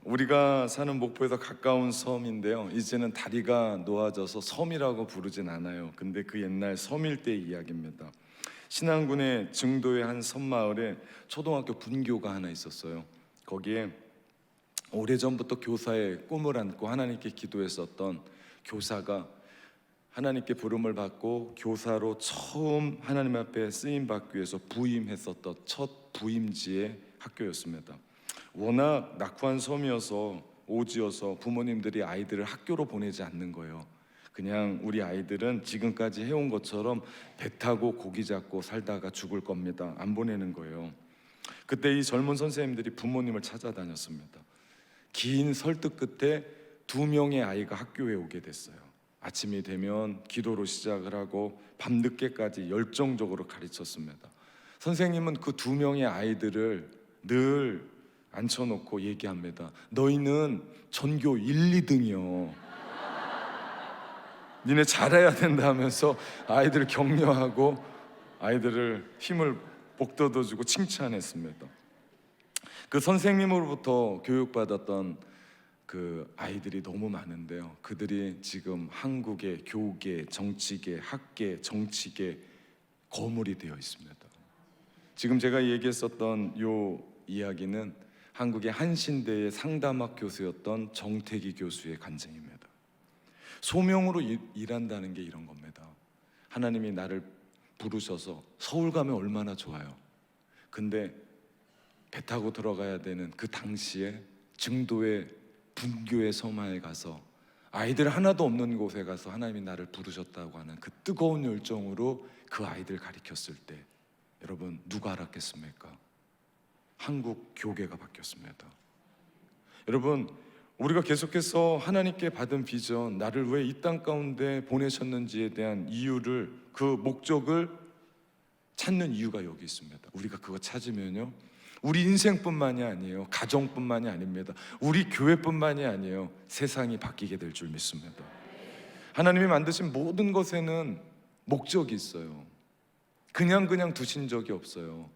우리가 사는 목포에서 가까운 섬인데요, 이제는 다리가 놓아져서 섬이라고 부르진 않아요. 근데 그 옛날 섬일 때 이야기입니다. 신안군의 증도의 한 섬마을에 초등학교 분교가 하나 있었어요. 거기에 오래전부터 교사의 꿈을 안고 하나님께 기도했었던 교사가 하나님께 부름을 받고 교사로 처음 하나님 앞에 쓰임 받기 위해서 부임했었던 첫 부임지의 학교였습니다. 워낙 낙후한 섬이어서 오지여서 부모님들이 아이들을 학교로 보내지 않는 거예요. 그냥 우리 아이들은 지금까지 해온 것처럼 배 타고 고기 잡고 살다가 죽을 겁니다, 안 보내는 거예요. 그때 이 젊은 선생님들이 부모님을 찾아다녔습니다. 긴 설득 끝에 2명의 아이가 학교에 오게 됐어요. 아침이 되면 기도로 시작을 하고 밤늦게까지 열정적으로 가르쳤습니다. 선생님은 그 2명의 아이들을 늘 앉혀놓고 얘기합니다. 너희는 전교 1, 2등이요. 니네 잘해야 된다 하면서 아이들을 격려하고 아이들을 힘을 복돋아주고 칭찬했습니다. 그 선생님으로부터 교육받았던 그 아이들이 너무 많은데요, 그들이 지금 한국의 교계, 정치계, 학계, 정치계 거물이 되어 있습니다. 지금 제가 얘기했었던 요 이야기는 한국의 한신대의 상담학 교수였던 정태기 교수의 간증입니다. 소명으로 일한다는 게 이런 겁니다. 하나님이 나를 부르셔서 서울 가면 얼마나 좋아요. 근데 배 타고 들어가야 되는 그 당시에 증도의 분교의 섬마에 가서 아이들 하나도 없는 곳에 가서 하나님이 나를 부르셨다고 하는 그 뜨거운 열정으로 그 아이들 가르쳤을 때, 여러분 누가 알았겠습니까? 한국 교계가 바뀌었습니다. 여러분, 우리가 계속해서 하나님께 받은 비전, 나를 왜 이 땅 가운데 보내셨는지에 대한 이유를, 그 목적을 찾는 이유가 여기 있습니다. 우리가 그거 찾으면요, 우리 인생뿐만이 아니에요, 가정뿐만이 아닙니다, 우리 교회뿐만이 아니에요, 세상이 바뀌게 될 줄 믿습니다. 하나님이 만드신 모든 것에는 목적이 있어요. 그냥 두신 적이 없어요.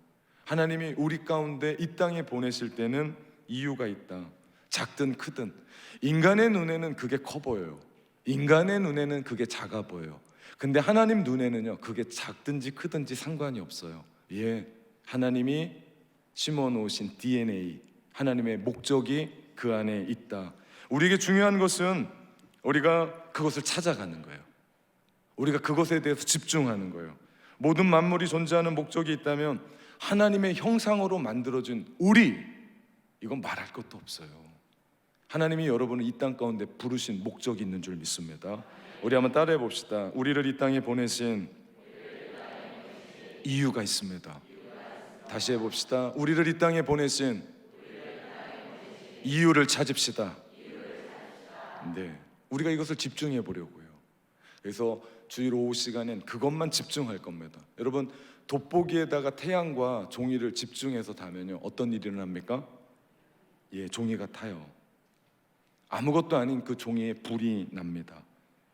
하나님이 우리 가운데 이 땅에 보내실 때는 이유가 있다. 작든 크든 인간의 눈에는 그게 커 보여요. 인간의 눈에는 그게 작아 보여요. 근데 하나님 눈에는요, 그게 작든지 크든지 상관이 없어요. 하나님이 심어 놓으신 DNA, 하나님의 목적이 그 안에 있다. 우리에게 중요한 것은 우리가 그것을 찾아가는 거예요. 우리가 그것에 대해서 집중하는 거예요. 모든 만물이 존재하는 목적이 있다면 하나님의 형상으로 만들어진 우리, 이건 말할 것도 없어요. 하나님이 여러분을 이 땅 가운데 부르신 목적이 있는 줄 믿습니다. 우리 한번 따라해 봅시다. 우리를 이 땅에 보내신 이유가 있습니다. 다시 해봅시다. 우리를 이 땅에 보내신 이유를 찾읍시다. 네, 우리가 이것을 집중해 보려고요. 그래서 주일 오후 시간엔 그것만 집중할 겁니다. 여러분, 돋보기에다가 태양과 종이를 집중해서 다면요, 어떤 일이 일어납니까? 종이가 타요. 아무것도 아닌 그 종이에 불이 납니다.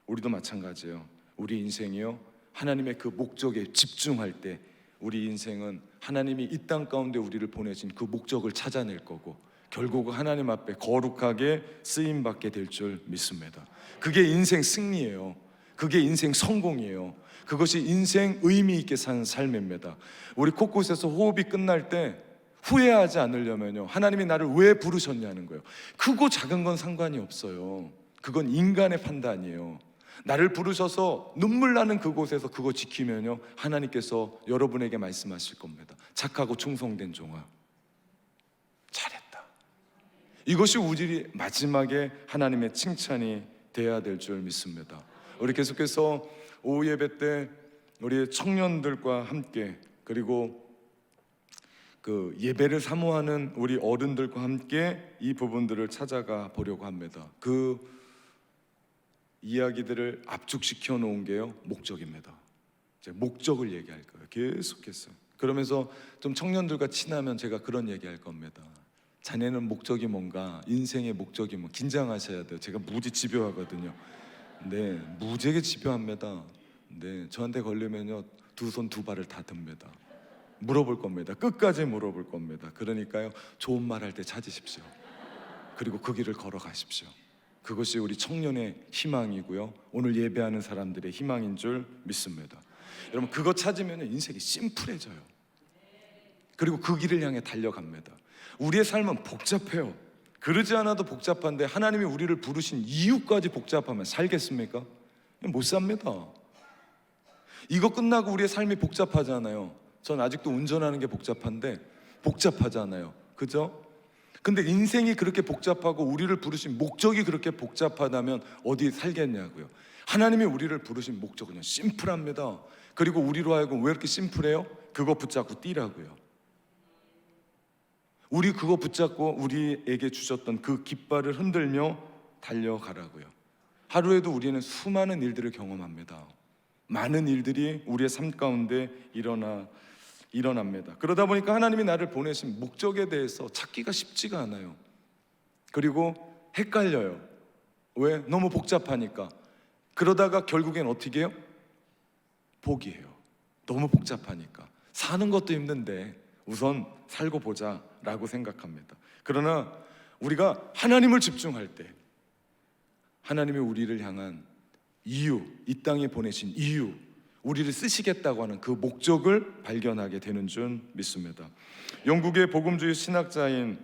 우리도 마찬가지예요. 우리 인생이요, 하나님의 그 목적에 집중할 때 우리 인생은 하나님이 이 땅 가운데 우리를 보내신 그 목적을 찾아낼 거고, 결국 하나님 앞에 거룩하게 쓰임받게 될 줄 믿습니다. 그게 인생 승리예요. 그게 인생 성공이에요. 그것이 인생 의미 있게 사는 삶입니다. 우리 곳곳에서 호흡이 끝날 때 후회하지 않으려면요, 하나님이 나를 왜 부르셨냐는 거예요. 크고 작은 건 상관이 없어요. 그건 인간의 판단이에요. 나를 부르셔서 눈물 나는 그곳에서 그거 지키면요, 하나님께서 여러분에게 말씀하실 겁니다. 착하고 충성된 종아, 잘했다. 이것이 우리 마지막에 하나님의 칭찬이 돼야 될 줄 믿습니다. 우리 계속해서 오후 예배 때 우리 청년들과 함께, 그리고 그 예배를 사모하는 우리 어른들과 함께 이 부분들을 찾아가 보려고 합니다. 그 이야기들을 압축시켜 놓은 게요, 목적입니다. 이제 목적을 얘기할 거예요, 계속해서. 그러면서 좀 청년들과 친하면 제가 그런 얘기할 겁니다. 자네는 목적이 뭔가, 인생의 목적이 뭐, 긴장하셔야 돼요. 제가 무지 집요하거든요. 네, 무지하게 집요합니다. 네, 저한테 걸리면요, 2손 2발을 다 듭니다. 물어볼 겁니다. 끝까지 물어볼 겁니다. 그러니까요, 좋은 말 할 때 찾으십시오. 그리고 그 길을 걸어가십시오. 그것이 우리 청년의 희망이고요, 오늘 예배하는 사람들의 희망인 줄 믿습니다. 여러분, 그거 찾으면 인생이 심플해져요. 그리고 그 길을 향해 달려갑니다. 우리의 삶은 복잡해요. 그러지 않아도 복잡한데 하나님이 우리를 부르신 이유까지 복잡하면 살겠습니까? 못 삽니다. 이거 끝나고 우리의 삶이 복잡하잖아요. 전 아직도 운전하는 게 복잡한데 복잡하잖아요. 그죠? 근데 인생이 그렇게 복잡하고 우리를 부르신 목적이 그렇게 복잡하다면 어디 살겠냐고요. 하나님이 우리를 부르신 목적은요, 심플합니다. 그리고 우리로 하여금 왜 이렇게 심플해요? 그거 붙잡고 뛰라고요. 우리 그거 붙잡고 우리에게 주셨던 그 깃발을 흔들며 달려가라고요. 하루에도 우리는 수많은 일들을 경험합니다. 많은 일들이 우리의 삶 가운데 일어납니다. 그러다 보니까 하나님이 나를 보내신 목적에 대해서 찾기가 쉽지가 않아요. 그리고 헷갈려요. 왜? 너무 복잡하니까. 그러다가 결국엔 어떻게 해요? 포기해요. 너무 복잡하니까. 사는 것도 힘든데 우선 살고 보자 라고 생각합니다. 그러나 우리가 하나님을 집중할 때, 하나님이 우리를 향한 이유, 이 땅에 보내신 이유, 우리를 쓰시겠다고 하는 그 목적을 발견하게 되는 줄 믿습니다. 영국의 복음주의 신학자인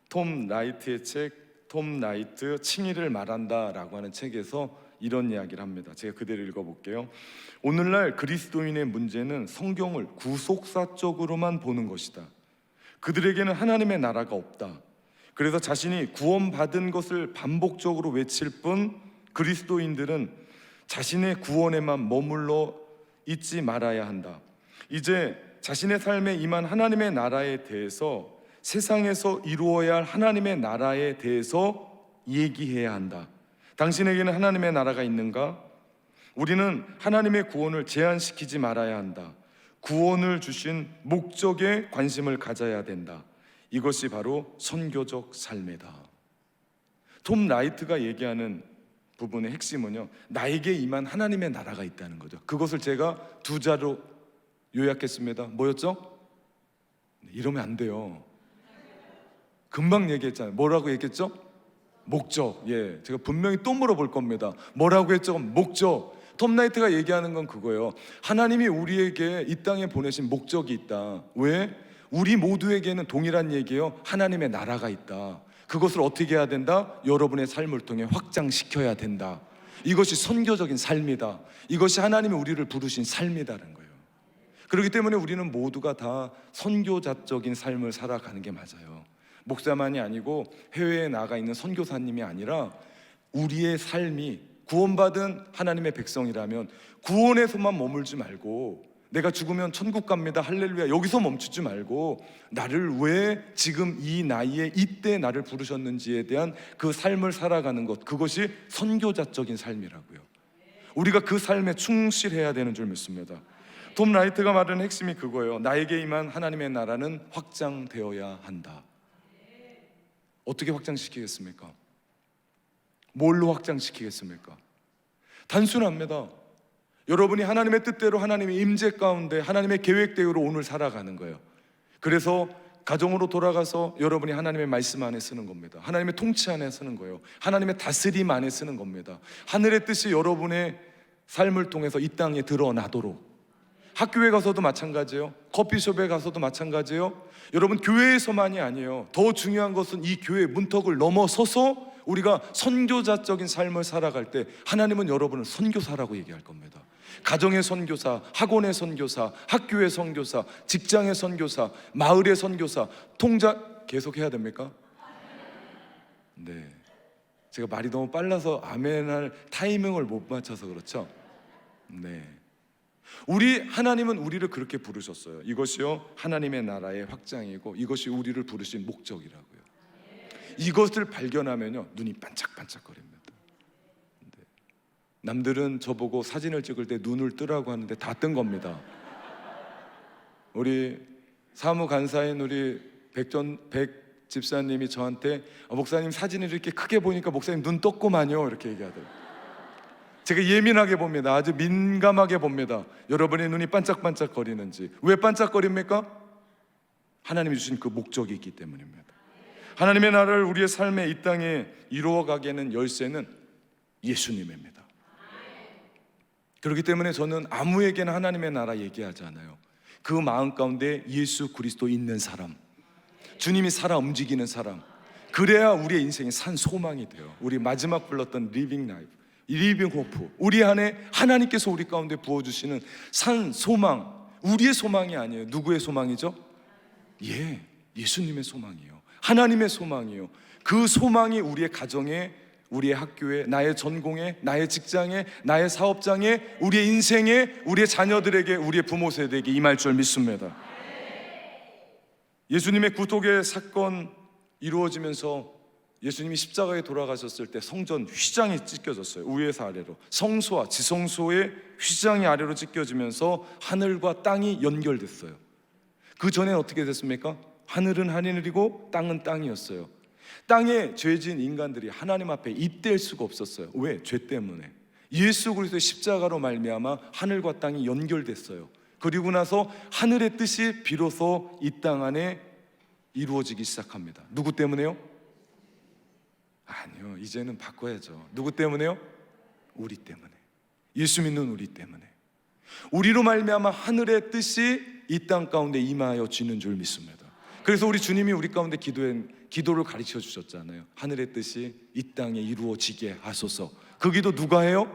톰 라이트의 책, 톰 라이트 칭의를 말한다 라고 하는 책에서 이런 이야기를 합니다. 제가 그대로 읽어볼게요. 오늘날 그리스도인의 문제는 성경을 구속사적으로만 보는 것이다. 그들에게는 하나님의 나라가 없다. 그래서 자신이 구원받은 것을 반복적으로 외칠 뿐 그리스도인들은 자신의 구원에만 머물러 있지 말아야 한다. 이제 자신의 삶에 임한 하나님의 나라에 대해서, 세상에서 이루어야 할 하나님의 나라에 대해서 얘기해야 한다. 당신에게는 하나님의 나라가 있는가? 우리는 하나님의 구원을 제한시키지 말아야 한다. 구원을 주신 목적에 관심을 가져야 된다. 이것이 바로 선교적 삶이다. 톰 라이트가 얘기하는 부분의 핵심은요, 나에게 임한 하나님의 나라가 있다는 거죠. 그것을 제가 두 자로 요약했습니다. 뭐였죠? 이러면 안 돼요. 금방 얘기했잖아요. 뭐라고 얘기했죠? 목적. 예, 제가 분명히 또 물어볼 겁니다. 뭐라고 했죠? 목적. 톰 라이트가 얘기하는 건 그거예요. 하나님이 우리에게 이 땅에 보내신 목적이 있다. 왜? 우리 모두에게는 동일한 얘기예요. 하나님의 나라가 있다. 그것을 어떻게 해야 된다? 여러분의 삶을 통해 확장시켜야 된다. 이것이 선교적인 삶이다. 이것이 하나님이 우리를 부르신 삶이다는 거예요. 그렇기 때문에 우리는 모두가 다 선교자적인 삶을 살아가는 게 맞아요. 목사만이 아니고 해외에 나가 있는 선교사님이 아니라 우리의 삶이 구원받은 하나님의 백성이라면 구원에서만 머물지 말고, 내가 죽으면 천국 갑니다 할렐루야 여기서 멈추지 말고, 나를 왜 지금 이 나이에 이때 나를 부르셨는지에 대한 그 삶을 살아가는 것, 그것이 선교자적인 삶이라고요. 우리가 그 삶에 충실해야 되는 줄 믿습니다. 톰 라이트가 말하는 핵심이 그거예요. 나에게 임한 하나님의 나라는 확장되어야 한다. 어떻게 확장시키겠습니까? 뭘로 확장시키겠습니까? 단순합니다. 여러분이 하나님의 뜻대로, 하나님의 임재 가운데, 하나님의 계획대로 오늘 살아가는 거예요. 그래서 가정으로 돌아가서 여러분이 하나님의 말씀 안에 쓰는 겁니다. 하나님의 통치 안에 쓰는 거예요. 하나님의 다스림 안에 쓰는 겁니다. 하늘의 뜻이 여러분의 삶을 통해서 이 땅에 드러나도록. 학교에 가서도 마찬가지예요. 커피숍에 가서도 마찬가지예요. 여러분, 교회에서만이 아니에요. 더 중요한 것은 이 교회 문턱을 넘어서서 우리가 선교자적인 삶을 살아갈 때 하나님은 여러분을 선교사라고 얘기할 겁니다. 가정의 선교사, 학원의 선교사, 학교의 선교사, 직장의 선교사, 마을의 선교사, 통자 계속 해야 됩니까? 네, 제가 말이 너무 빨라서 아멘할 타이밍을 못 맞춰서 그렇죠? 네, 하나님은 우리를 그렇게 부르셨어요. 이것이요 하나님의 나라의 확장이고 이것이 우리를 부르신 목적이라고요. 이것을 발견하면요 눈이 반짝반짝거립니다. 네. 남들은 저보고 사진을 찍을 때 눈을 뜨라고 하는데 다 뜬 겁니다. 우리 사무 간사인 우리 백 집사님이 저한테 목사님 사진을 이렇게 크게 보니까 목사님 눈 떴구만요 이렇게 얘기하더라고요. 제가 예민하게 봅니다. 아주 민감하게 봅니다. 여러분의 눈이 반짝반짝거리는지. 왜 반짝거립니까? 하나님이 주신 그 목적이 있기 때문입니다. 하나님의 나라를 우리의 삶에 이 땅에 이루어가게 하는 열쇠는 예수님입니다. 그렇기 때문에 저는 아무에게나 하나님의 나라 얘기하지 않아요. 그 마음 가운데 예수 그리스도 있는 사람, 주님이 살아 움직이는 사람, 그래야 우리의 인생이 산 소망이 돼요. 우리 마지막 불렀던 리빙 라이프, 리빙 호프, 우리 안에 하나님께서 우리 가운데 부어주시는 산 소망, 우리의 소망이 아니에요. 누구의 소망이죠? 예수님의 소망이에요. 하나님의 소망이에요. 그 소망이 우리의 가정에, 우리의 학교에, 나의 전공에, 나의 직장에, 나의 사업장에, 우리의 인생에, 우리의 자녀들에게, 우리의 부모 세대에게 임할 줄 믿습니다. 예수님의 구속의 사건 이루어지면서 예수님이 십자가에 돌아가셨을 때 성전 휘장이 찢겨졌어요. 위에서 아래로, 성소와 지성소의 휘장이 아래로 찢겨지면서 하늘과 땅이 연결됐어요. 그 전에 어떻게 됐습니까? 하늘은 하늘이고 땅은 땅이었어요. 땅에 죄진 인간들이 하나님 앞에 잇댈 수가 없었어요. 왜? 죄 때문에. 예수 그리스도의 십자가로 말미암아 하늘과 땅이 연결됐어요. 그리고 나서 하늘의 뜻이 비로소 이 땅 안에 이루어지기 시작합니다. 누구 때문에요? 아니요, 이제는 바꿔야죠. 누구 때문에요? 우리 때문에. 예수 믿는 우리 때문에. 우리로 말미암아 하늘의 뜻이 이 땅 가운데 임하여지는 줄 믿습니다. 그래서 우리 주님이 우리 가운데 기도를 가르쳐 주셨잖아요. 하늘의 뜻이 이 땅에 이루어지게 하소서. 그 기도 누가 해요?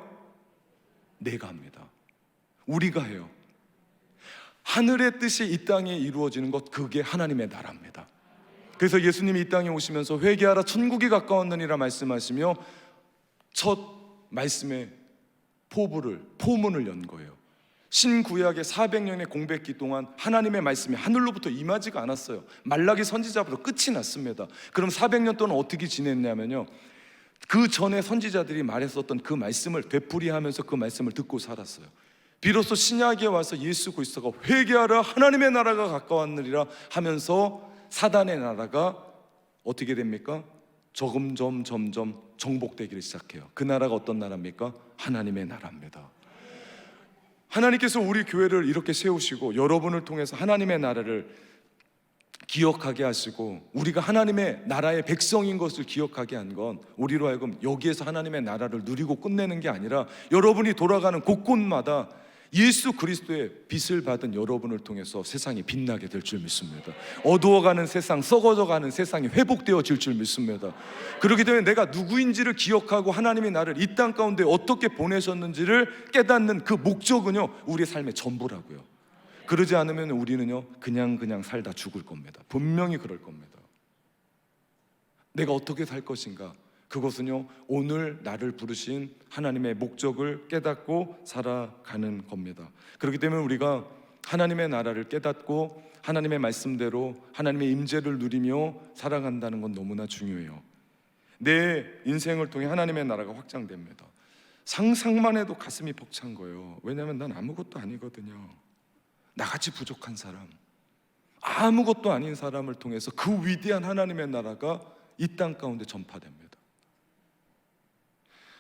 내가 합니다. 우리가 해요. 하늘의 뜻이 이 땅에 이루어지는 것, 그게 하나님의 나라입니다. 그래서 예수님이 이 땅에 오시면서 회개하라 천국이 가까웠느니라 말씀하시며 첫 말씀의 포문을 연 거예요. 신구약의 400년의 공백기 동안 하나님의 말씀이 하늘로부터 임하지가 않았어요. 말라기 선지자부터 끝이 났습니다. 그럼 400년 동안 어떻게 지냈냐면요, 그 전에 선지자들이 말했었던 그 말씀을 되풀이하면서 그 말씀을 듣고 살았어요. 비로소 신약에 와서 예수 그리스도가 회개하라 하나님의 나라가 가까웠느니라 하면서 사단의 나라가 어떻게 됩니까? 점점 정복되기를 시작해요. 그 나라가 어떤 나라입니까? 하나님의 나라입니다. 하나님께서 우리 교회를 이렇게 세우시고 여러분을 통해서 하나님의 나라를 기억하게 하시고 우리가 하나님의 나라의 백성인 것을 기억하게 한 건 우리로 하여금 여기에서 하나님의 나라를 누리고 끝내는 게 아니라 여러분이 돌아가는 곳곳마다 예수 그리스도의 빛을 받은 여러분을 통해서 세상이 빛나게 될 줄 믿습니다. 어두워가는 세상, 썩어져가는 세상이 회복되어질 줄 믿습니다. 그렇기 때문에 내가 누구인지를 기억하고 하나님이 나를 이 땅 가운데 어떻게 보내셨는지를 깨닫는 그 목적은요, 우리의 삶의 전부라고요. 그러지 않으면 우리는요, 그냥 살다 죽을 겁니다. 분명히 그럴 겁니다. 내가 어떻게 살 것인가? 그것은요, 오늘 나를 부르신 하나님의 목적을 깨닫고 살아가는 겁니다. 그렇기 때문에 우리가 하나님의 나라를 깨닫고 하나님의 말씀대로 하나님의 임재를 누리며 살아간다는 건 너무나 중요해요. 내 인생을 통해 하나님의 나라가 확장됩니다. 상상만 해도 가슴이 벅찬 거예요. 왜냐하면 난 아무것도 아니거든요. 나같이 부족한 사람, 아무것도 아닌 사람을 통해서 그 위대한 하나님의 나라가 이 땅 가운데 전파됩니다.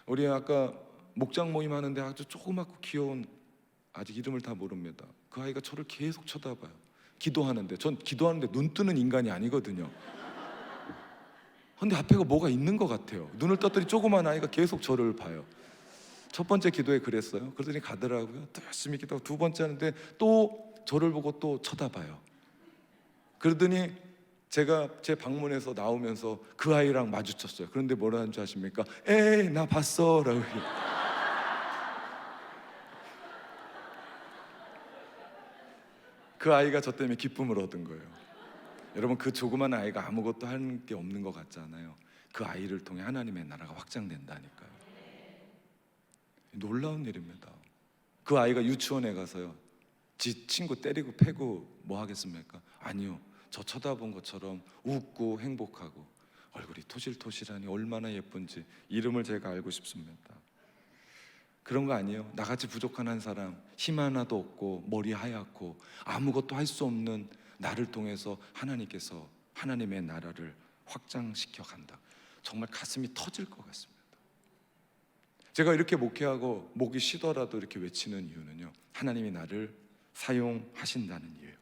우리 아까 목장 모임 하는데 아주 조그맣고 귀여운, 아직 이름을 다 모릅니다. 그 아이가 저를 계속 쳐다봐요. 기도하는데, 전 기도하는데 눈 뜨는 인간이 아니거든요. 근데 앞에가 뭐가 있는 것 같아요. 눈을 떴더니 조그만 아이가 계속 저를 봐요. 첫 번째 기도에 그랬어요. 그러더니 가더라고요. 또 열심히 기도하고 두 번째 하는데 또 저를 보고 또 쳐다봐요. 그러더니 제가 제 방문에서 나오면서 그 아이랑 마주쳤어요. 그런데 뭐라는 줄 아십니까? 에이, 나 봤어 라고. 그 아이가 저 때문에 기쁨을 얻은 거예요. 여러분, 그 조그만 아이가 아무것도 하는 게 없는 것 같잖아요. 그 아이를 통해 하나님의 나라가 확장된다니까요. 놀라운 일입니다. 그 아이가 유치원에 가서요, 지 친구 때리고 패고 뭐 하겠습니까? 아니요, 저 쳐다본 것처럼 웃고 행복하고 얼굴이 토실토실하니 얼마나 예쁜지 이름을 제가 알고 싶습니다. 그런 거 아니에요? 나같이 부족한 한 사람, 힘 하나도 없고 머리 하얗고 아무것도 할 수 없는 나를 통해서 하나님께서 하나님의 나라를 확장시켜 간다. 정말 가슴이 터질 것 같습니다. 제가 이렇게 목회하고 목이 쉬더라도 이렇게 외치는 이유는요, 하나님이 나를 사용하신다는 이유예요.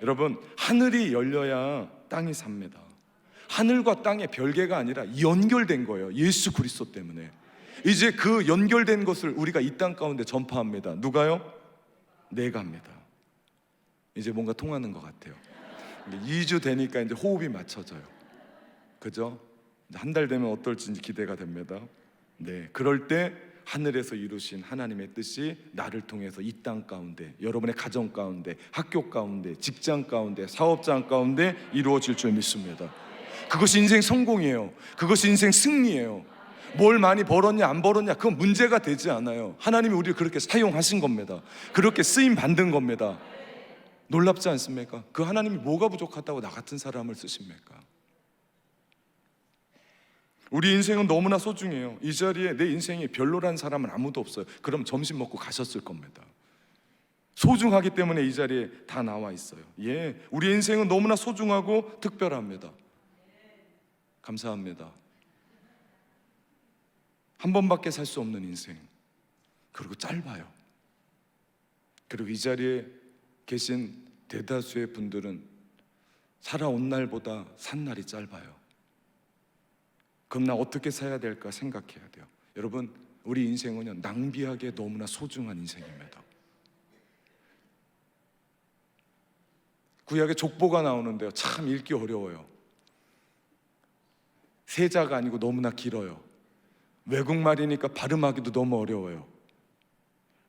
여러분, 하늘이 열려야 땅이 삽니다. 하늘과 땅의 별개가 아니라 연결된 거예요. 예수 그리스도 때문에. 이제 그 연결된 것을 우리가 이 땅 가운데 전파합니다. 누가요? 내가 합니다. 이제 뭔가 통하는 것 같아요. 2주 되니까 이제 호흡이 맞춰져요. 그죠? 한 달 되면 어떨지 기대가 됩니다. 네, 그럴 때 하늘에서 이루신 하나님의 뜻이 나를 통해서 이 땅 가운데, 여러분의 가정 가운데, 학교 가운데, 직장 가운데, 사업장 가운데 이루어질 줄 믿습니다. 그것이 인생 성공이에요. 그것이 인생 승리예요. 뭘 많이 벌었냐 안 벌었냐 그건 문제가 되지 않아요. 하나님이 우리를 그렇게 사용하신 겁니다. 그렇게 쓰임 받은 겁니다. 놀랍지 않습니까? 그 하나님이 뭐가 부족하다고 나 같은 사람을 쓰십니까? 우리 인생은 너무나 소중해요. 이 자리에 내 인생이 별로란 사람은 아무도 없어요. 그럼 점심 먹고 가셨을 겁니다. 소중하기 때문에 이 자리에 다 나와 있어요. 예, 우리 인생은 너무나 소중하고 특별합니다. 감사합니다. 한 번밖에 살 수 없는 인생, 그리고 짧아요. 그리고 이 자리에 계신 대다수의 분들은 살아온 날보다 산 날이 짧아요. 그럼 나 어떻게 살아야 될까 생각해야 돼요. 여러분, 우리 인생은요, 낭비하기에 너무나 소중한 인생입니다. 구약에 족보가 나오는데요, 참 읽기 어려워요. 세자가 아니고 너무나 길어요. 외국말이니까 발음하기도 너무 어려워요.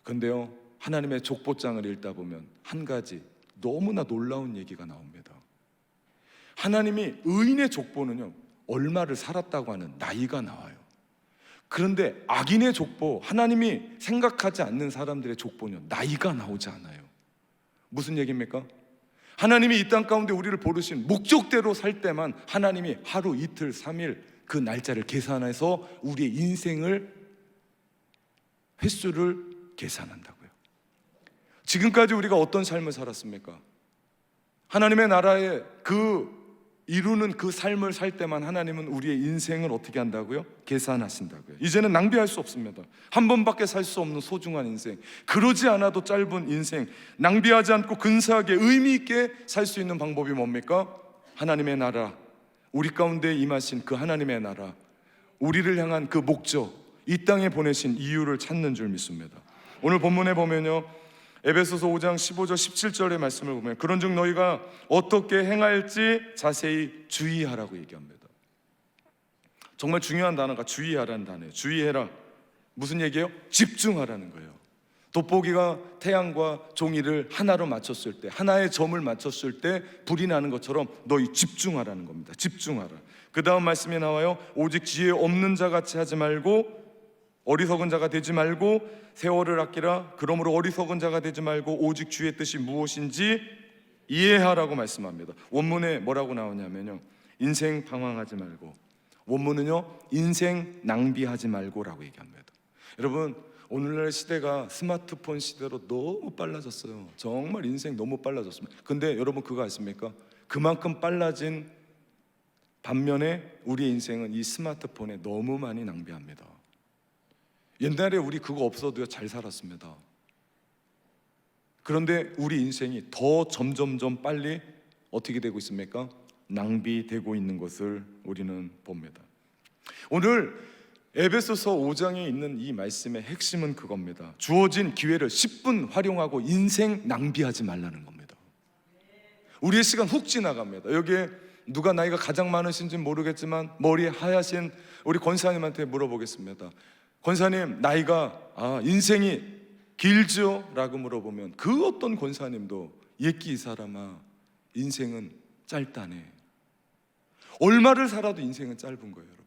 근데요, 하나님의 족보장을 읽다 보면 한 가지 너무나 놀라운 얘기가 나옵니다. 하나님이 의인의 족보는요, 얼마를 살았다고 하는 나이가 나와요. 그런데 악인의 족보, 하나님이 생각하지 않는 사람들의 족보는 나이가 나오지 않아요. 무슨 얘기입니까? 하나님이 이 땅 가운데 우리를 부르신 목적대로 살 때만 하나님이 하루, 이틀, 3일 그 날짜를 계산해서 우리의 인생을 횟수를 계산한다고요. 지금까지 우리가 어떤 삶을 살았습니까? 하나님의 나라에 이루는 그 삶을 살 때만 하나님은 우리의 인생을 어떻게 한다고요? 계산하신다고요. 이제는 낭비할 수 없습니다. 한 번밖에 살 수 없는 소중한 인생, 그러지 않아도 짧은 인생, 낭비하지 않고 근사하게 의미 있게 살 수 있는 방법이 뭡니까? 하나님의 나라, 우리 가운데 임하신 그 하나님의 나라, 우리를 향한 그 목적, 이 땅에 보내신 이유를 찾는 줄 믿습니다. 오늘 본문에 보면요, 에베소서 5장 15절 17절의 말씀을 보면 그런즉 너희가 어떻게 행할지 자세히 주의하라고 얘기합니다. 정말 중요한 단어가 주의하라는 단어예요. 주의해라. 무슨 얘기예요? 집중하라는 거예요. 돋보기가 태양과 종이를 하나로 맞췄을 때, 하나의 점을 맞췄을 때 불이 나는 것처럼 너희 집중하라는 겁니다. 집중하라. 그 다음 말씀에 나와요. 오직 지혜 없는 자 같이 하지 말고, 어리석은 자가 되지 말고 세월을 아끼라. 그러므로 어리석은 자가 되지 말고 오직 주의 뜻이 무엇인지 이해하라고 말씀합니다. 원문에 뭐라고 나오냐면요, 인생 방황하지 말고, 원문은요, 인생 낭비하지 말고라고 얘기합니다. 여러분, 오늘날 시대가 스마트폰 시대로 너무 빨라졌어요. 정말 인생 너무 빨라졌습니다. 근데 여러분 그거 아십니까? 그만큼 빨라진 반면에 우리의 인생은 이 스마트폰에 너무 많이 낭비합니다. 옛날에 우리 그거 없어도 잘 살았습니다. 그런데 우리 인생이 더 점점점 빨리 어떻게 되고 있습니까? 낭비되고 있는 것을 우리는 봅니다. 오늘 에베소서 5장에 있는 이 말씀의 핵심은 그겁니다. 주어진 기회를 10분 활용하고 인생 낭비하지 말라는 겁니다. 우리의 시간 훅 지나갑니다. 여기에 누가 나이가 가장 많으신지는 모르겠지만 머리 하얗신 우리 권사님한테 물어보겠습니다. 권사님, 나이가 인생이 길죠? 라고 물어보면 그 어떤 권사님도 예끼 이 사람아, 인생은 짧다네. 얼마를 살아도 인생은 짧은 거예요, 여러분.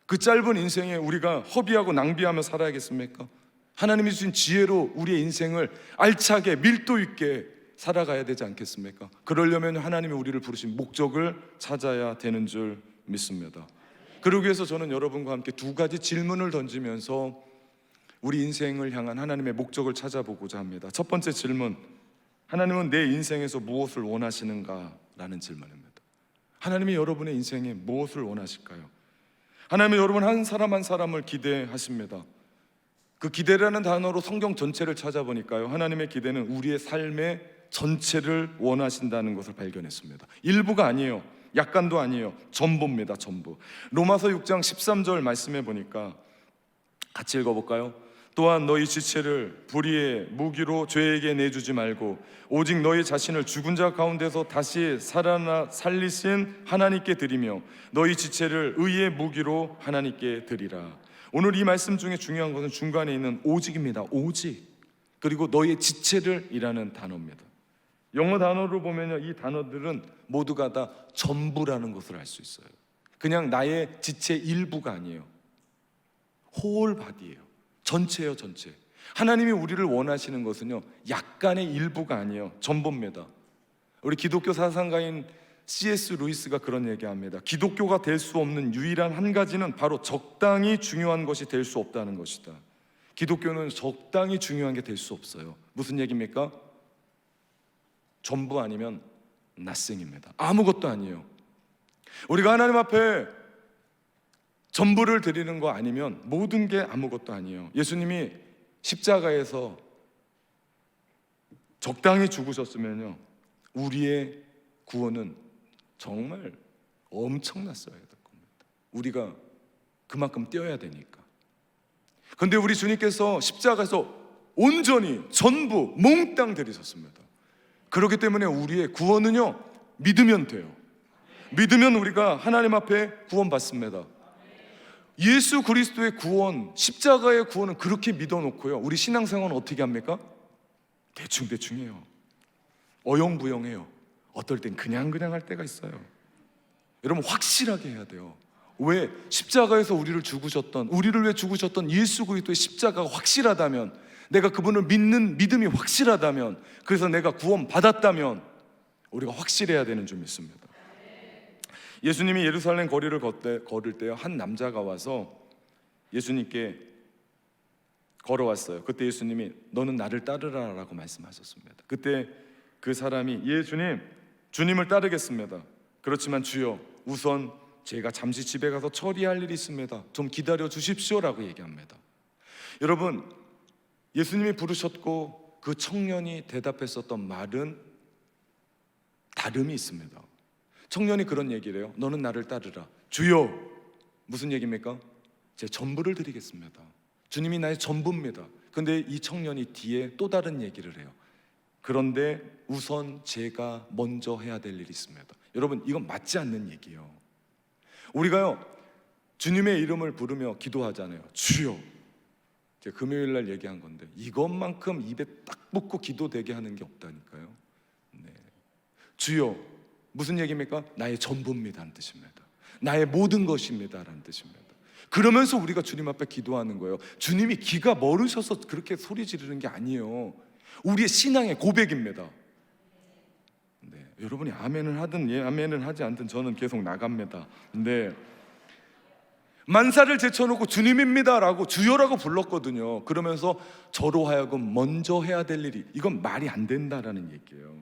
그 짧은 인생에 우리가 허비하고 낭비하며 살아야겠습니까? 하나님이 주신 지혜로 우리의 인생을 알차게 밀도 있게 살아가야 되지 않겠습니까? 그러려면 하나님이 우리를 부르신 목적을 찾아야 되는 줄 믿습니다. 그러기 위해서 저는 여러분과 함께 두 가지 질문을 던지면서 우리 인생을 향한 하나님의 목적을 찾아보고자 합니다. 첫 번째 질문, 하나님은 내 인생에서 무엇을 원하시는가? 라는 질문입니다. 하나님이 여러분의 인생에 무엇을 원하실까요? 하나님은 여러분 한 사람 한 사람을 기대하십니다. 그 기대라는 단어로 성경 전체를 찾아보니까요, 하나님의 기대는 우리의 삶의 전체를 원하신다는 것을 발견했습니다. 일부가 아니에요. 약간도 아니에요. 전부입니다. 전부. 로마서 6장 13절 말씀해 보니까 같이 읽어볼까요? 또한 너희 지체를 불의의 무기로 죄에게 내주지 말고 오직 너희 자신을 죽은 자 가운데서 다시 살아나 살리신 하나님께 드리며 너희 지체를 의의 무기로 하나님께 드리라. 오늘 이 말씀 중에 중요한 것은 중간에 있는 오직입니다. 오직. 그리고 너희 지체를 이라는 단어입니다. 영어 단어로 보면요, 이 단어들은 모두가 다 전부라는 것을 알 수 있어요. 그냥 나의 지체 일부가 아니에요. 홀 바디예요. 전체예요, 전체. 하나님이 우리를 원하시는 것은요, 약간의 일부가 아니에요. 전부입니다. 우리 기독교 사상가인 C.S. 루이스가 그런 얘기합니다. 기독교가 될 수 없는 유일한 한 가지는 바로 적당히 중요한 것이 될 수 없다는 것이다. 기독교는 적당히 중요한 게 될 수 없어요. 무슨 얘기입니까? 전부 아니면 nothing입니다. 아무것도 아니에요. 우리가 하나님 앞에 전부를 드리는 거 아니면 모든 게 아무것도 아니에요. 예수님이 십자가에서 적당히 죽으셨으면요, 우리의 구원은 정말 엄청났어야 될 겁니다. 우리가 그만큼 뛰어야 되니까. 그런데 우리 주님께서 십자가에서 온전히 전부 몽땅 드리셨습니다. 그렇기 때문에 우리의 구원은요, 믿으면 돼요. 믿으면 우리가 하나님 앞에 구원받습니다. 예수 그리스도의 구원, 십자가의 구원은 그렇게 믿어놓고요, 우리 신앙생활은 어떻게 합니까? 대충대충해요. 어영부영해요. 어떨 땐 그냥 할 때가 있어요. 여러분, 확실하게 해야 돼요. 왜? 십자가에서 우리를 위해 죽으셨던 예수 그리스도의 십자가가 확실하다면, 내가 그분을 믿는 믿음이 확실하다면, 그래서 내가 구원 받았다면 우리가 확실해야 되는 줄 믿습니다. 예수님이 예루살렘 거리를 걸을 때요, 한 남자가 와서 예수님께 걸어왔어요. 그때 예수님이 너는 나를 따르라 라고 말씀하셨습니다. 그때 그 사람이 예 주님, 주님을 따르겠습니다. 그렇지만 주여, 우선 제가 잠시 집에 가서 처리할 일이 있습니다. 좀 기다려 주십시오 라고 얘기합니다. 여러분, 예수님이 부르셨고 그 청년이 대답했었던 말은 다름이 있습니다. 청년이 그런 얘기를 해요. 너는 나를 따르라. 주여, 무슨 얘기입니까? 제 전부를 드리겠습니다. 주님이 나의 전부입니다. 근데 이 청년이 뒤에 또 다른 얘기를 해요. 그런데 우선 제가 먼저 해야 될 일이 있습니다. 여러분, 이건 맞지 않는 얘기예요. 우리가요, 주님의 이름을 부르며 기도하잖아요. 주여. 제가 금요일 날 얘기한 건데 이것만큼 입에 딱 붙고 기도되게 하는 게 없다니까요. 네. 주여, 무슨 얘기입니까? 나의 전부입니다 라는 뜻입니다. 나의 모든 것입니다 라는 뜻입니다. 그러면서 우리가 주님 앞에 기도하는 거예요. 주님이 귀가 멀으셔서 그렇게 소리 지르는 게 아니에요. 우리의 신앙의 고백입니다. 네. 여러분이 아멘을 하든 아멘을 하지 않든 저는 계속 나갑니다. 근데 만사를 제쳐놓고 주님입니다 라고 주여라고 불렀거든요. 그러면서 저로 하여금 먼저 해야 될 일이, 이건 말이 안 된다라는 얘기예요.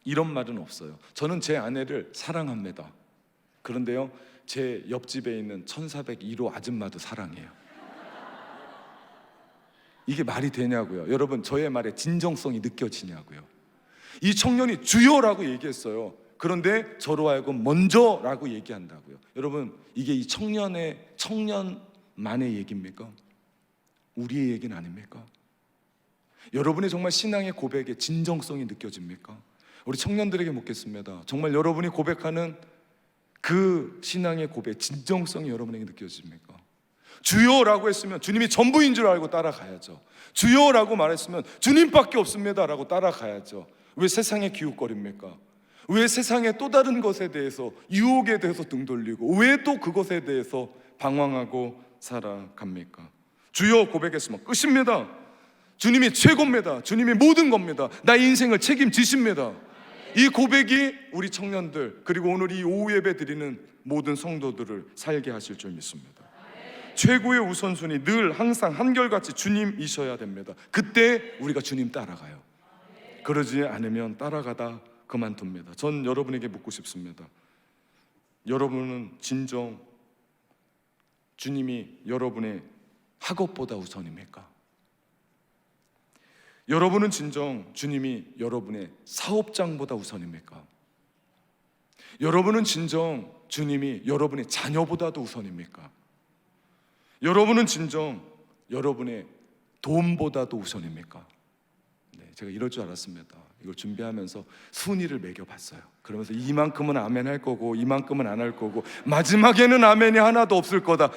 이런 말은 없어요. 저는 제 아내를 사랑합니다. 그런데요, 제 옆집에 있는 1401호 아줌마도 사랑해요. 이게 말이 되냐고요. 여러분, 저의 말에 진정성이 느껴지냐고요. 이 청년이 주여라고 얘기했어요. 그런데 저로 하여금 먼저라고 얘기한다고요. 여러분, 이게 이 청년만의 얘기입니까? 우리의 얘기는 아닙니까? 여러분의 정말 신앙의 고백에 진정성이 느껴집니까? 우리 청년들에게 묻겠습니다. 정말 여러분이 고백하는 그 신앙의 고백, 진정성이 여러분에게 느껴집니까? 주여라고 했으면 주님이 전부인 줄 알고 따라가야죠. 주여라고 말했으면 주님밖에 없습니다 라고 따라가야죠. 왜 세상에 기웃거립니까? 왜 세상의 또 다른 것에 대해서, 유혹에 대해서 등 돌리고 왜 또 그것에 대해서 방황하고 살아갑니까? 주여 고백했으면 끝입니다. 주님이 최고입니다. 주님이 모든 겁니다. 나의 인생을 책임지십니다. 이 고백이 우리 청년들, 그리고 오늘 이 오후 예배 드리는 모든 성도들을 살게 하실 줄 믿습니다. 최고의 우선순위 늘 항상 한결같이 주님이셔야 됩니다. 그때 우리가 주님 따라가요. 그러지 않으면 따라가다 그만둡니다. 전 여러분에게 묻고 싶습니다. 여러분은 진정 주님이 여러분의 학업보다 우선입니까? 여러분은 진정 주님이 여러분의 사업장보다 우선입니까? 여러분은 진정 주님이 여러분의 자녀보다도 우선입니까? 여러분은 진정 여러분의 돈보다도 우선입니까? 네, 제가 이럴 줄 알았습니다. 이걸 준비하면서 순위를 매겨봤어요. 그러면서 이만큼은 아멘 할 거고 이만큼은 안 할 거고 마지막에는 아멘이 하나도 없을 거다.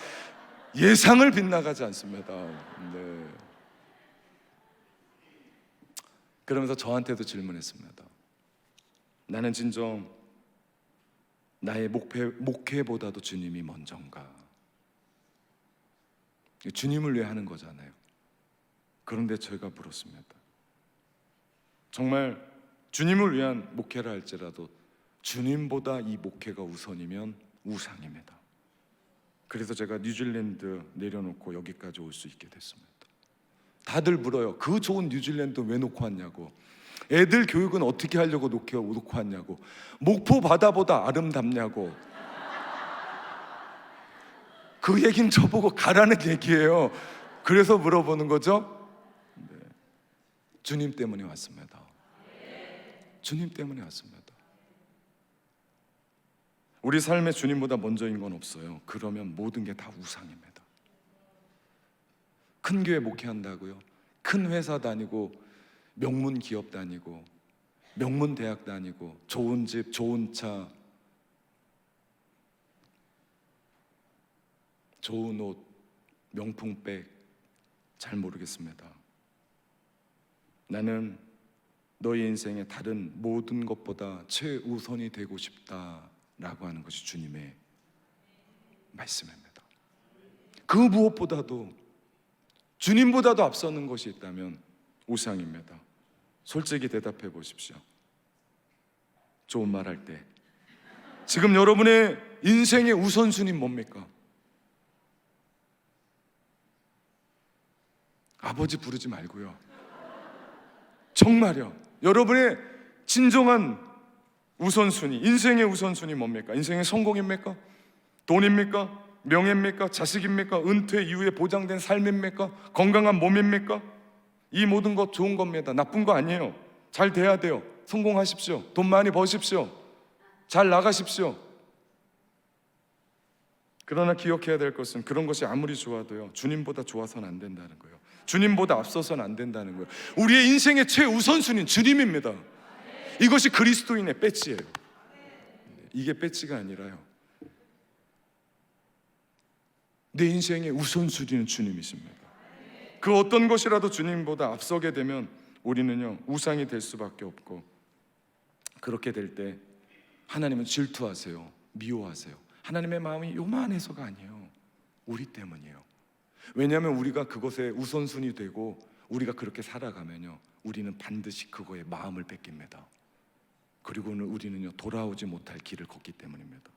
예상을 빗나가지 않습니다. 네. 그러면서 저한테도 질문했습니다. 나는 진정 나의 목회보다도 주님이 먼저인가? 주님을 위해 하는 거잖아요. 그런데 제가 물었습니다. 정말 주님을 위한 목회를 할지라도 주님보다 이 목회가 우선이면 우상입니다. 그래서 제가 뉴질랜드 내려놓고 여기까지 올 수 있게 됐습니다. 다들 물어요. 그 좋은 뉴질랜드 왜 놓고 왔냐고. 애들 교육은 어떻게 하려고 놓고 왔냐고. 목포 바다보다 아름답냐고. 그 얘기는 저보고 가라는 얘기예요. 그래서 물어보는 거죠. 네. 주님 때문에 왔습니다. 주님 때문에 왔습니다. 우리 삶에 주님보다 먼저인 건 없어요. 그러면 모든 게 다 우상입니다. 큰 교회 목회한다고요? 큰 회사 다니고 명문 기업 다니고 명문 대학 다니고 좋은 집, 좋은 차, 좋은 옷, 명품백 잘 모르겠습니다. 나는 너희 인생의 다른 모든 것보다 최우선이 되고 싶다라고 하는 것이 주님의 말씀입니다. 그 무엇보다도 주님보다도 앞서는 것이 있다면 우상입니다. 솔직히 대답해 보십시오. 좋은 말 할 때 지금 여러분의 인생의 우선순위는 뭡니까? 아버지 부르지 말고요. 정말요. 여러분의 진정한 우선순위, 인생의 우선순위 뭡니까? 인생의 성공입니까? 돈입니까? 명예입니까? 자식입니까? 은퇴 이후에 보장된 삶입니까? 건강한 몸입니까? 이 모든 것 좋은 겁니다. 나쁜 거 아니에요. 잘 돼야 돼요. 성공하십시오. 돈 많이 버십시오. 잘 나가십시오. 그러나 기억해야 될 것은 그런 것이 아무리 좋아도요, 주님보다 좋아서는 안 된다는 거예요. 주님보다 앞서서는 안 된다는 거예요. 우리의 인생의 최우선순위는 주님입니다. 이것이 그리스도인의 배지예요. 이게 배지가 아니라요, 내 인생의 우선순위는 주님이십니다. 그 어떤 것이라도 주님보다 앞서게 되면 우리는요 우상이 될 수밖에 없고, 그렇게 될 때 하나님은 질투하세요. 미워하세요. 하나님의 마음이 요만해서가 아니에요. 우리 때문이에요. 왜냐하면 우리가 그것에 우선순위 되고 우리가 그렇게 살아가면요 우리는 반드시 그거에 마음을 뺏깁니다. 그리고는 우리는요 돌아오지 못할 길을 걷기 때문입니다.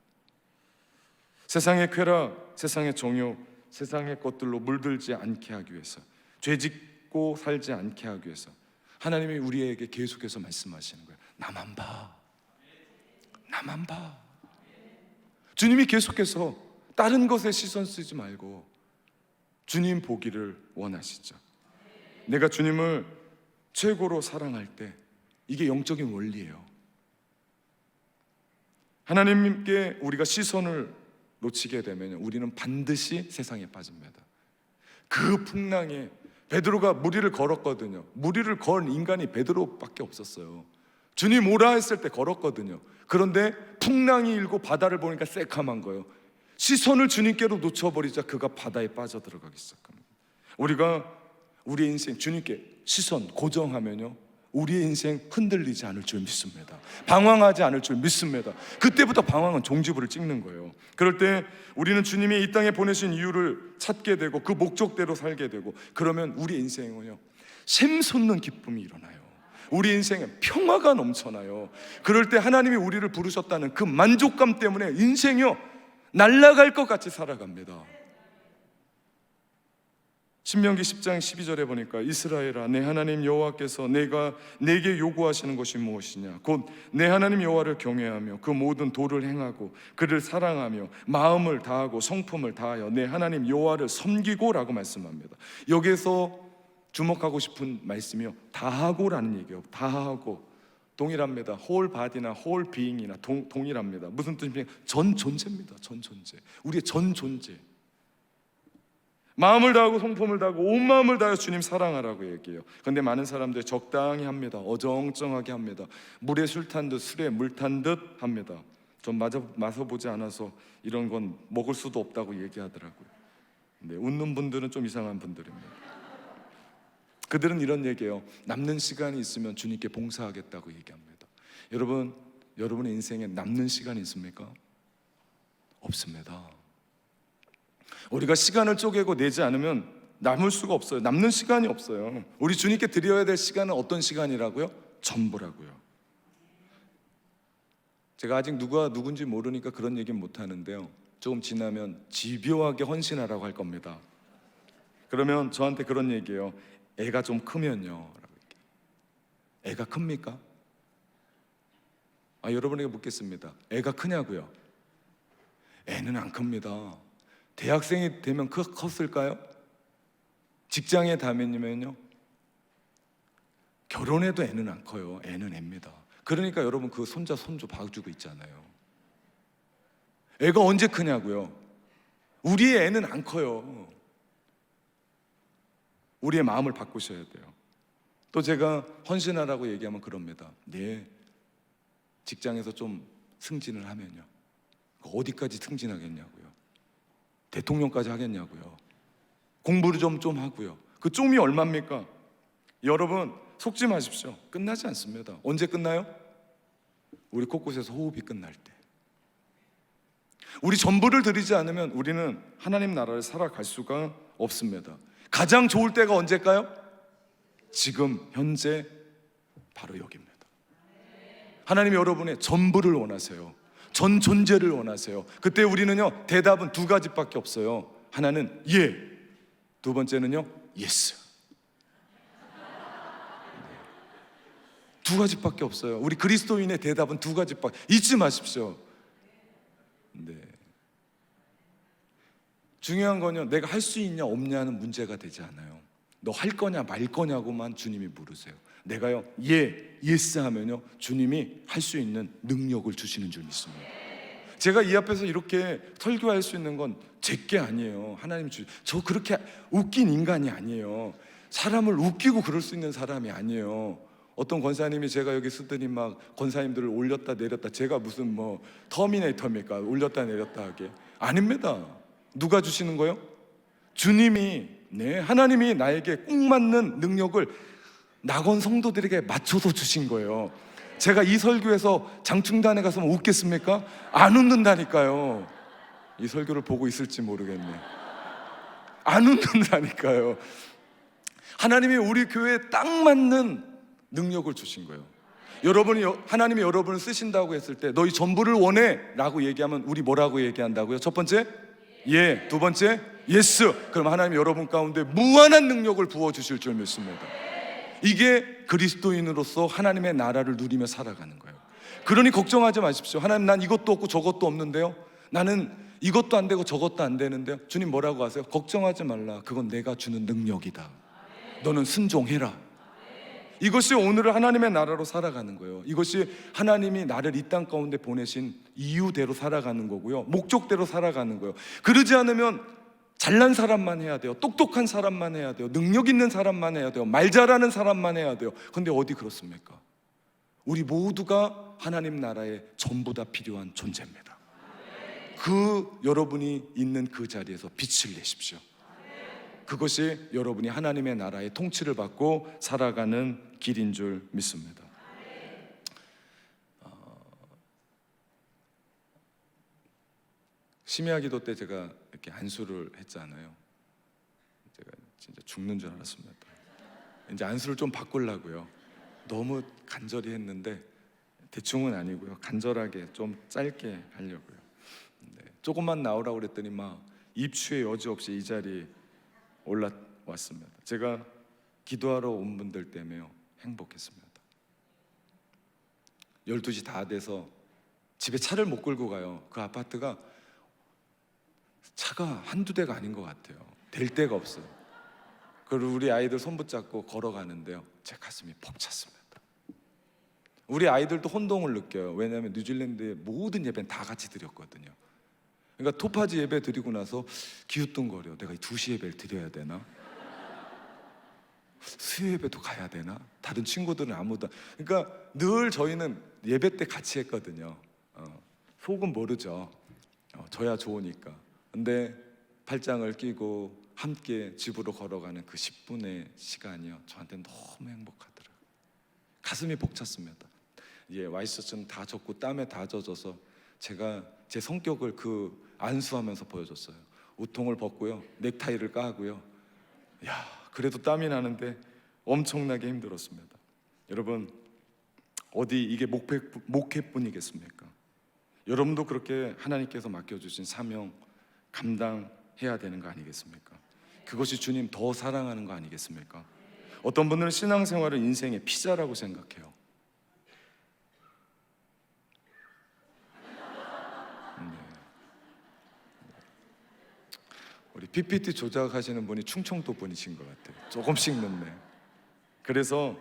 세상의 쾌락, 세상의 정욕, 세상의 것들로 물들지 않게 하기 위해서, 죄짓고 살지 않게 하기 위해서 하나님이 우리에게 계속해서 말씀하시는 거예요. 나만 봐, 나만 봐. 주님이 계속해서 다른 것에 시선 쓰지 말고 주님 보기를 원하시죠. 내가 주님을 최고로 사랑할 때 이게 영적인 원리예요. 하나님께 우리가 시선을 놓치게 되면 우리는 반드시 세상에 빠집니다. 그 풍랑에 베드로가 무리를 걸었거든요. 무리를 건 인간이 베드로밖에 없었어요. 주님 오라 했을 때 걸었거든요. 그런데 풍랑이 일고 바다를 보니까 새카만 거예요. 시선을 주님께로 놓쳐버리자 그가 바다에 빠져들어가기 시작합니다. 우리가 우리의 인생 주님께 시선 고정하면요 우리의 인생 흔들리지 않을 줄 믿습니다. 방황하지 않을 줄 믿습니다. 그때부터 방황은 종지부를 찍는 거예요. 그럴 때 우리는 주님이 이 땅에 보내신 이유를 찾게 되고 그 목적대로 살게 되고, 그러면 우리 인생은요 샘솟는 기쁨이 일어나요. 우리 인생에 평화가 넘쳐나요. 그럴 때 하나님이 우리를 부르셨다는 그 만족감 때문에 인생이요 날아갈 것 같이 살아갑니다. 신명기 10장 12절에 보니까 이스라엘아 내 하나님 여호와께서 내게 요구하시는 것이 무엇이냐, 곧 내 하나님 여호와를 경외하며 그 모든 도를 행하고 그를 사랑하며 마음을 다하고 성품을 다하여 내 하나님 여호와를 섬기고 라고 말씀합니다. 여기에서 주목하고 싶은 말씀이요 다하고라는 얘기예요. 다하고 동일합니다. whole body나 whole being이나 동일합니다. 무슨 뜻입니까? 전 존재입니다. 전 존재. 우리의 전 존재. 마음을 다하고 성품을 다하고 온 마음을 다해 주님 사랑하라고 얘기해요. 그런데 많은 사람들 적당히 합니다. 어정쩡하게 합니다. 물에 술 탄 듯 술에 물 탄 듯 합니다. 전 마셔보지 않아서 이런 건 먹을 수도 없다고 얘기하더라고요. 네, 웃는 분들은 좀 이상한 분들입니다. 그들은 이런 얘기해요. 남는 시간이 있으면 주님께 봉사하겠다고 얘기합니다. 여러분, 여러분의 인생에 남는 시간이 있습니까? 없습니다. 우리가 시간을 쪼개고 내지 않으면 남을 수가 없어요. 남는 시간이 없어요. 우리 주님께 드려야 될 시간은 어떤 시간이라고요? 전부라고요. 제가 아직 누가 누군지 모르니까 그런 얘기는 못 하는데요. 조금 지나면 집요하게 헌신하라고 할 겁니다. 그러면 저한테 그런 얘기예요. 애가 좀 크면요. 애가 큽니까? 여러분에게 묻겠습니다. 애가 크냐고요? 애는 안 큽니다. 대학생이 되면 컸을까요? 직장에 다니면요? 결혼해도 애는 안 커요. 애는 애입니다. 그러니까 여러분 그 손자 손주 봐주고 있잖아요. 애가 언제 크냐고요? 우리의 애는 안 커요. 우리의 마음을 바꾸셔야 돼요. 또 제가 헌신하라고 얘기하면 그럽니다. 네, 직장에서 좀 승진을 하면요, 어디까지 승진하겠냐고요? 대통령까지 하겠냐고요? 공부를 좀 하고요. 그 좀이 얼마입니까? 여러분 속지 마십시오. 끝나지 않습니다. 언제 끝나요? 우리 곳곳에서 호흡이 끝날 때. 우리 전부를 드리지 않으면 우리는 하나님 나라를 살아갈 수가 없습니다. 가장 좋을 때가 언제일까요? 지금 현재 바로 여기입니다. 하나님이 여러분의 전부를 원하세요. 전 존재를 원하세요. 그때 우리는요, 대답은 두 가지밖에 없어요. 하나는 예, 두 번째는요, 예스. 두 가지밖에 없어요. 우리 그리스도인의 대답은 두 가지밖에. 잊지 마십시오. 네. 중요한 건요, 내가 할 수 있냐 없냐는 문제가 되지 않아요. 너 할 거냐 말 거냐고만 주님이 물으세요. 내가요, 예스 하면요, 주님이 할 수 있는 능력을 주시는 줄 믿습니다. 제가 이 앞에서 이렇게 설교할 수 있는 건 제게 아니에요. 하나님 저 그렇게 웃긴 인간이 아니에요. 사람을 웃기고 그럴 수 있는 사람이 아니에요. 어떤 권사님이 제가 여기 쓰더니 막 권사님들을 올렸다 내렸다, 제가 무슨 뭐 터미네이터입니까? 올렸다 내렸다 하게. 아닙니다. 누가 주시는 거예요? 주님이, 네, 하나님이 나에게 꼭 맞는 능력을 낙원 성도들에게 맞춰서 주신 거예요. 제가 이 설교에서 장충단에 가서 웃겠습니까? 안 웃는다니까요. 이 설교를 보고 있을지 모르겠네. 안 웃는다니까요. 하나님이 우리 교회에 딱 맞는 능력을 주신 거예요. 하나님이 여러분을 쓰신다고 했을 때 너희 전부를 원해 라고 얘기하면 우리 뭐라고 얘기한다고요? 첫 번째, 예. 두 번째, 예스. 그럼 하나님이 여러분 가운데 무한한 능력을 부어주실 줄 믿습니다. 이게 그리스도인으로서 하나님의 나라를 누리며 살아가는 거예요. 그러니 걱정하지 마십시오. 하나님, 난 이것도 없고 저것도 없는데요, 나는 이것도 안 되고 저것도 안 되는데요. 주님 뭐라고 하세요? 걱정하지 말라. 그건 내가 주는 능력이다. 너는 순종해라. 이것이 오늘을 하나님의 나라로 살아가는 거예요. 이것이 하나님이 나를 이 땅 가운데 보내신 이유대로 살아가는 거고요, 목적대로 살아가는 거예요. 그러지 않으면 잘난 사람만 해야 돼요. 똑똑한 사람만 해야 돼요. 능력 있는 사람만 해야 돼요. 말 잘하는 사람만 해야 돼요. 근데 어디 그렇습니까? 우리 모두가 하나님 나라에 전부 다 필요한 존재입니다. 그 여러분이 있는 그 자리에서 빛을 내십시오. 그것이 여러분이 하나님의 나라의 통치를 받고 살아가는 길인 줄 믿습니다. 심야 기도 때 제가 이렇게 안수를 했잖아요. 제가 진짜 죽는 줄 알았습니다. 이제 안수를 좀 바꾸려고요. 너무 간절히 했는데, 대충은 아니고요, 간절하게 좀 짧게 하려고요. 네, 조금만 나오라고 그랬더니 막 입추의 여지 없이 이 자리에 올라왔습니다. 제가 기도하러 온 분들 때문에요, 행복했습니다. 12시 다 돼서 집에 차를 못 끌고 가요. 그 아파트가 차가 한두 대가 아닌 것 같아요. 될 데가 없어요. 그리고 우리 아이들 손 붙잡고 걸어가는데요, 제 가슴이 벅찼습니다. 우리 아이들도 혼동을 느껴요. 왜냐하면 뉴질랜드의 모든 예배는 다 같이 드렸거든요. 그러니까 토파지 예배 드리고 나서 기웃뚱거려. 내가 2시 예배를 드려야 되나? 수요 예배도 가야 되나? 다른 친구들은 아무도. 그러니까 늘 저희는 예배 때 같이 했거든요. 속은 모르죠. 저야 좋으니까. 근데 팔짱을 끼고 함께 집으로 걸어가는 그 10분의 시간이요, 저한테 너무 행복하더라고요. 가슴이 벅찼습니다. 와이셔츠는 다 젖고 땀에 다 젖어서 제가 제 성격을 안수하면서 보여줬어요. 우통을 벗고요, 넥타이를 까고요. 그래도 땀이 나는데 엄청나게 힘들었습니다. 여러분, 어디 이게 목회뿐이겠습니까? 여러분도 그렇게 하나님께서 맡겨주신 사명 감당해야 되는 거 아니겠습니까? 그것이 주님 더 사랑하는 거 아니겠습니까? 어떤 분들은 신앙생활을 인생의 피자라고 생각해요. 우리 PPT 조작하시는 분이 충청도 분이신 것 같아요. 조금씩 넣네. 그래서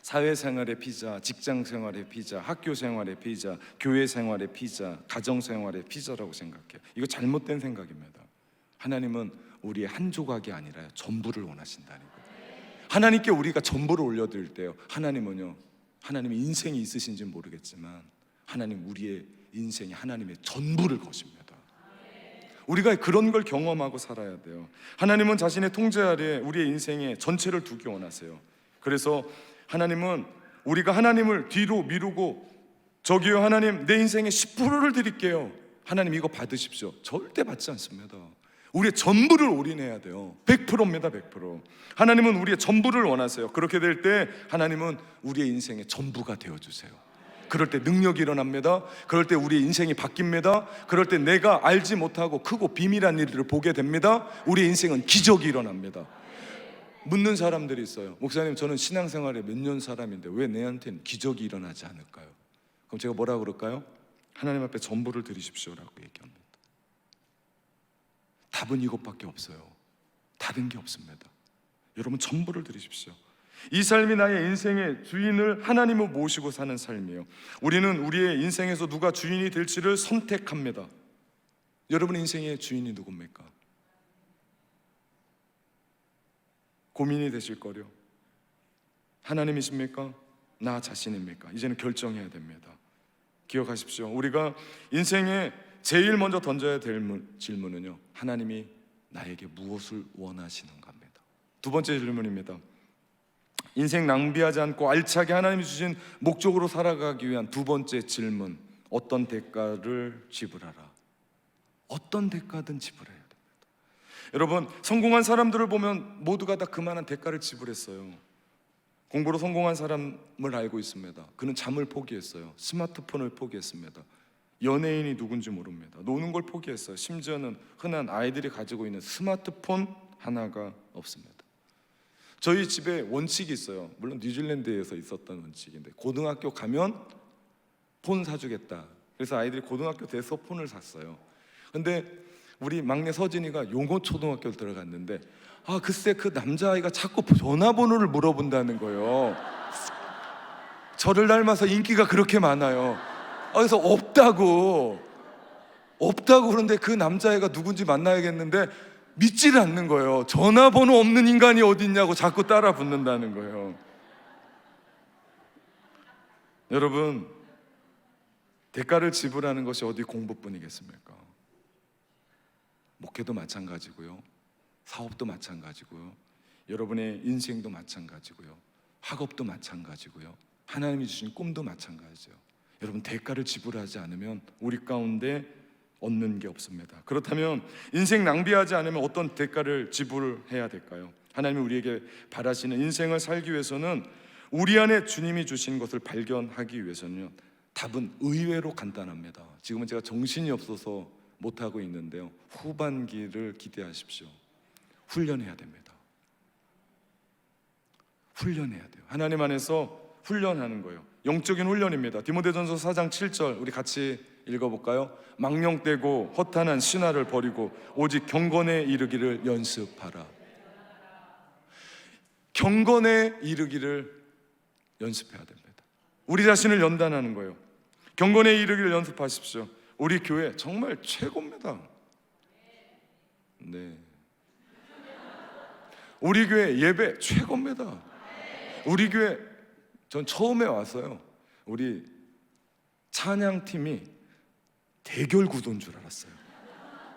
사회생활의 피자, 직장생활의 피자, 학교생활의 피자, 교회생활의 피자, 가정생활의 피자라고 생각해요. 이거 잘못된 생각입니다. 하나님은 우리의 한 조각이 아니라 전부를 원하신다는 거예요. 하나님께 우리가 전부를 올려드릴 때요, 하나님은요, 하나님의 인생이 있으신지는 모르겠지만 하나님 우리의 인생에 하나님의 전부를 거십니다. 우리가 그런 걸 경험하고 살아야 돼요. 하나님은 자신의 통제 아래 우리의 인생의 전체를 두기 원하세요. 그래서 하나님은 우리가 하나님을 뒤로 미루고 저기요 하나님 내 인생의 10%를 드릴게요, 하나님 이거 받으십시오, 절대 받지 않습니다. 우리의 전부를 올인해야 돼요. 100%입니다. 100%. 하나님은 우리의 전부를 원하세요. 그렇게 될 때 하나님은 우리의 인생의 전부가 되어주세요. 그럴 때 능력이 일어납니다. 그럴 때 우리의 인생이 바뀝니다. 그럴 때 내가 알지 못하고 크고 비밀한 일들을 보게 됩니다. 우리의 인생은 기적이 일어납니다. 묻는 사람들이 있어요. 목사님, 저는 신앙생활에 몇 년 사람인데 왜 내한테는 기적이 일어나지 않을까요? 그럼 제가 뭐라고 그럴까요? 하나님 앞에 전부를 드리십시오라고 얘기합니다. 답은 이것밖에 없어요. 다른 게 없습니다. 여러분, 전부를 드리십시오. 이 삶이 나의 인생의 주인을 하나님을 모시고 사는 삶이에요. 우리는 우리의 인생에서 누가 주인이 될지를 선택합니다. 여러분 인생의 주인이 누굽니까? 고민이 되실 거려. 하나님이십니까? 나 자신입니까? 이제는 결정해야 됩니다. 기억하십시오. 우리가 인생에 제일 먼저 던져야 될 질문은요, 하나님이 나에게 무엇을 원하시는가입니다. 두 번째 질문입니다. 인생 낭비하지 않고 알차게 하나님이 주신 목적으로 살아가기 위한 두 번째 질문, 어떤 대가를 지불하라. 어떤 대가든 지불해야 됩니다. 여러분, 성공한 사람들을 보면 모두가 다 그만한 대가를 지불했어요. 공부로 성공한 사람을 알고 있습니다. 그는 잠을 포기했어요. 스마트폰을 포기했습니다. 연예인이 누군지 모릅니다. 노는 걸 포기했어요. 심지어는 흔한 아이들이 가지고 있는 스마트폰 하나가 없습니다. 저희 집에 원칙이 있어요. 물론 뉴질랜드에서 있었던 원칙인데, 고등학교 가면 폰 사주겠다. 그래서 아이들이 고등학교 돼서 폰을 샀어요. 근데 우리 막내 서진이가 용호초등학교를 들어갔는데, 글쎄 그 남자아이가 자꾸 전화번호를 물어본다는 거예요. 저를 닮아서 인기가 그렇게 많아요. 그래서 없다고 그런데 그 남자애가 누군지 만나야겠는데 믿지를 않는 거예요. 전화번호 없는 인간이 어디 있냐고 자꾸 따라 붙는다는 거예요. 여러분, 대가를 지불하는 것이 어디 공부뿐이겠습니까? 목회도 마찬가지고요, 사업도 마찬가지고요, 여러분의 인생도 마찬가지고요, 학업도 마찬가지고요, 하나님이 주신 꿈도 마찬가지죠. 여러분, 대가를 지불하지 않으면 우리 가운데 얻는 게 없습니다. 그렇다면 인생 낭비하지 않으면 어떤 대가를 지불해야 될까요? 하나님이 우리에게 바라시는 인생을 살기 위해서는, 우리 안에 주님이 주신 것을 발견하기 위해서는요, 답은 의외로 간단합니다. 지금은 제가 정신이 없어서 못하고 있는데요, 후반기를 기대하십시오. 훈련해야 됩니다. 훈련해야 돼요. 하나님 안에서 훈련하는 거예요. 영적인 훈련입니다. 디모데전서 4장 7절 우리 같이 읽어볼까요? 망령되고 허탄한 신화를 버리고 오직 경건에 이르기를 연습하라. 경건에 이르기를 연습해야 됩니다. 우리 자신을 연단하는 거예요. 경건에 이르기를 연습하십시오. 우리 교회 정말 최고입니다. 네. 우리 교회 예배 최고입니다. 우리 교회 전 처음에 왔어요. 우리 찬양팀이 대결 구도인 줄 알았어요.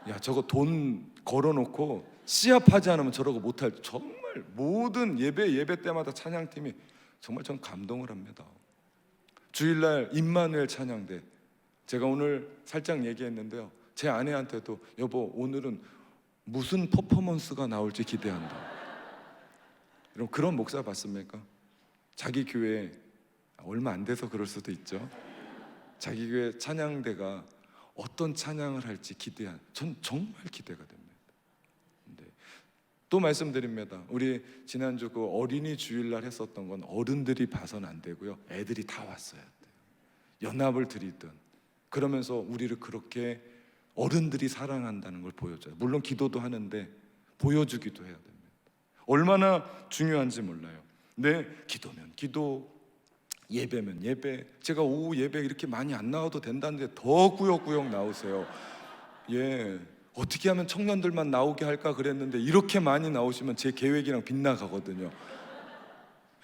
야, 저거 돈 걸어놓고 시합하지 않으면 저러고 못할. 정말 모든 예배 때마다 찬양팀이 정말 전 감동을 합니다. 주일날 임마누엘 찬양대, 제가 오늘 살짝 얘기했는데요, 제 아내한테도 여보 오늘은 무슨 퍼포먼스가 나올지 기대한다. 여러분 그런 목사 봤습니까? 자기 교회 얼마 안 돼서 그럴 수도 있죠. 자기 교회 찬양대가 어떤 찬양을 할지 전 정말 기대가 됩니다. 네. 또 말씀드립니다. 우리 지난주 그 어린이 주일날 했었던 건 어른들이 봐서는 안 되고요, 애들이 다 왔어야 돼요. 연합을 드리든 그러면서 우리를 그렇게 어른들이 사랑한다는 걸 보여줘요. 물론 기도도 하는데 보여주기도 해야 됩니다. 얼마나 중요한지 몰라요. 네, 기도면 기도, 예배면 예배. 제가 오후 예배 이렇게 많이 안 나와도 된다는데 더 구역구역 나오세요. 예, 어떻게 하면 청년들만 나오게 할까 그랬는데 이렇게 많이 나오시면 제 계획이랑 빗나가거든요.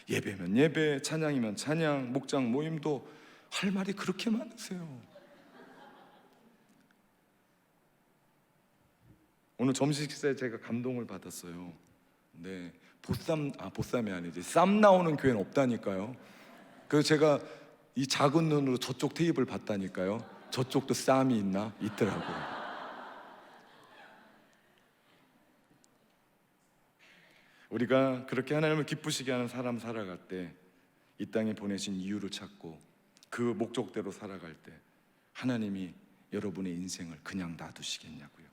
예배면 예배, 찬양이면 찬양, 목장 모임도 할 말이 그렇게 많으세요. 오늘 점심 식사에 제가 감동을 받았어요. 네, 보쌈이 아니지, 쌈 나오는 교회는 없다니까요. 그래서 제가 이 작은 눈으로 저쪽 테이블 봤다니까요. 저쪽도 쌈이 있더라고요. 우리가 그렇게 하나님을 기쁘시게 하는 사람 살아갈 때, 이 땅에 보내신 이유를 찾고 그 목적대로 살아갈 때 하나님이 여러분의 인생을 그냥 놔두시겠냐고요.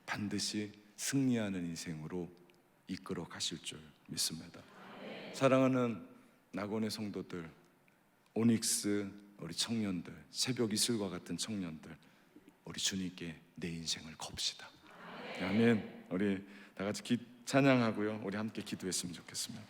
반드시 승리하는 인생으로 이끌어 가실 줄 믿습니다. 사랑하는 낙원의 성도들, 오닉스 우리 청년들, 새벽 이슬과 같은 청년들, 우리 주님께 내 인생을 겁시다. 아멘. 우리 다 같이 찬양하고요, 우리 함께 기도했으면 좋겠습니다.